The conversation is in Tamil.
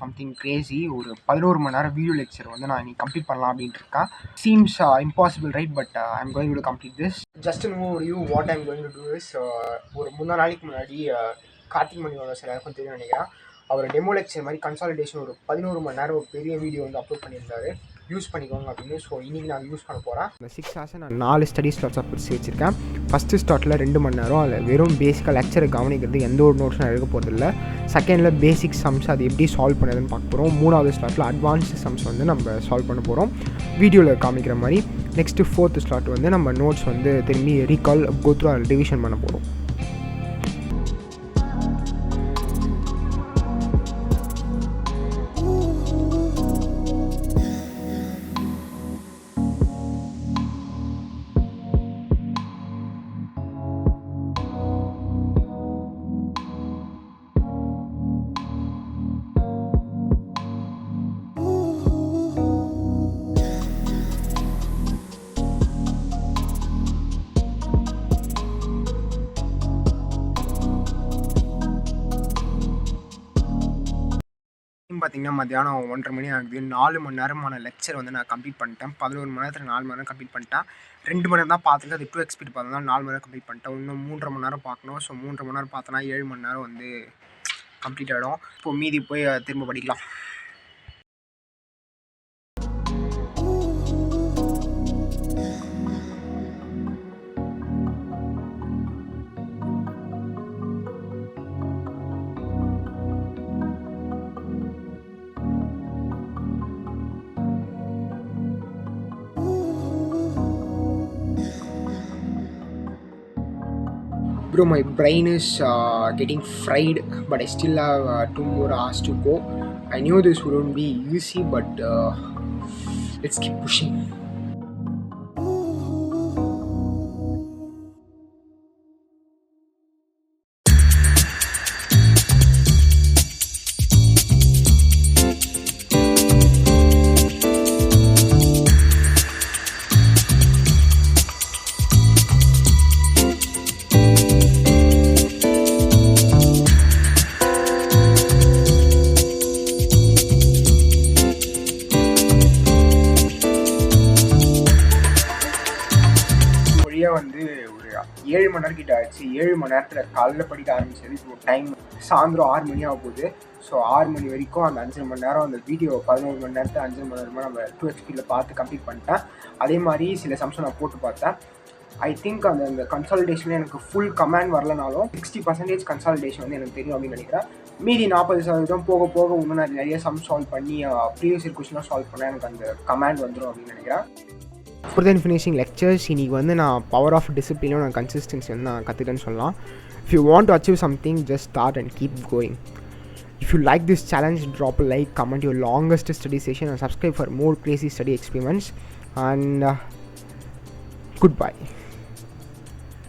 Something Crazy. ஒரு 11 மணி நேரம் வீடியோ லெக்சர் வந்து நான் இன்னைக்கு கம்ப்ளீட் பண்ணலாம் அப்படின்ட்டு இருக்கேன். Seems impossible right, but I'm going to complete this. Just know you what I'm going to do is, ஒரு 3 நாளைக்கு முன்னாடி கார்த்திக் மணிகொண்டா சார் எல்லாருக்கும் தெரியும் நினைக்கிறேன். அவர் டெமோ லெக்சர் மாதிரி கன்சாலிடேஷன் ஒரு 11 மணி நேரம் ஒரு பெரிய வீடியோ வந்து அப்லோட் பண்ணியிருந்தாரு. யூஸ் பண்ணிக்கோங்க அப்படின்னு. ஸோ இன்றைக்கி நான் யூஸ் பண்ண போகிறேன். இந்த 6 hours நான் 4 ஸ்டடி ஸ்லாட்ஸாக பிரித்து வச்சுருக்கேன். ஃபஸ்ட்டு ஸ்லாட்டில் 2 மணி நேரம் அதில் வெறும் பேசிக்காக லெக்சரை கவனிக்கிறது, எந்த ஒரு நோட்ஸும் எடுக்க போகிறதில்ல. செகண்டில் பேசிக் சம்ஸ் அது எப்படி சால்வ் பண்ணுறதுன்னு பார்க்க போகிறோம். 3வது ஸ்லாட்டில் அட்வான்ஸ்டு சம்ஸ் வந்து நம்ம சால்வ் பண்ண போகிறோம் வீடியோவில் காமிக்கிற மாதிரி. நெக்ஸ்ட்டு 4th ஸ்லாட் வந்து நம்ம நோட்ஸ் வந்து திரும்பி ரீகால் கோத்ரூ டிவிஷன் பண்ண போகிறோம். பார்த்திங்கன்னா மத்தியானம் 1:30 மணி ஆகுது. 4 மணி நேரமான லெக்சர் வந்து நான் கம்ப்ளீட் பண்ணிட்டேன். 11 மணி நேரத்தில் 4 மணி நேரம் கம்ப்ளீட் பண்ணிட்டேன். 2 மணி நேரம் தான் பார்த்துட்டு அது 2x ஸ்பீட் பார்த்தா 4 மணி நேரம் கம்ப்ளீட் பண்ணிட்டேன். இன்னும் 3.5 மணி நேரம் பார்க்கணும். ஸோ 3.5 மணி நேரம் பார்த்தோன்னா 7 மணி நேரம் வந்து கம்ப்ளீட் ஆகிடும். இப்போ மீதி போய் திரும்ப படிக்கலாம். Bro, my brain is getting fried, but I still have 2 more hours to go. I knew this wouldn't be easy, but let's keep pushing. வந்து ஒரு 7 மணி நேரம் கிட்ட ஆயிடுச்சு. 7 மணி நேரத்தில் காலையில் படிக்க ஆரம்பிச்சது. இப்போ டைம் சாயந்தரம் 6 மணி ஆக போகுது. ஸோ 6 மணி வரைக்கும் அந்த 5 மணி நேரம் அந்த வீடியோ 11 மணி நேரத்தில் 5 மணி நேரமாக நம்ம 2x ஸ்பீடில் பார்த்து கம்ப்ளீட் பண்ணிட்டேன். அதே மாதிரி சில சம்ஸை நான் போட்டு பார்த்தேன். ஐ திங்க் அந்த கன்சாலிடேஷனில் எனக்கு ஃபுல் கமாண்ட் வரலனாலும் 60% கன்சாலிடேஷன் வந்து எனக்கு தெரியும் அப்படின்னு நினைக்கிறேன். மீதி 40% போக போக இன்னும் நான் நிறைய சம் சால்வ் பண்ணி ப்ரீவியஸ் இயர் கொஸ்டினாக சால்வ் பண்ணால் எனக்கு அந்த கமாண்ட் வந்துடும் அப்படின்னு நினைக்கிறேன். For then finishing lectures, இன்னைக்கு வந்து நான் பவர் ஆஃப் டிசிப்ளினும் நான் கன்சிஸ்டன்சி வந்து நான் கற்றுக்கிட்டேன்னு சொல்லலாம். If you want to achieve something, just start and keep going. If you like this challenge, drop a like, comment your longest study session and subscribe for more crazy study experiments. And goodbye.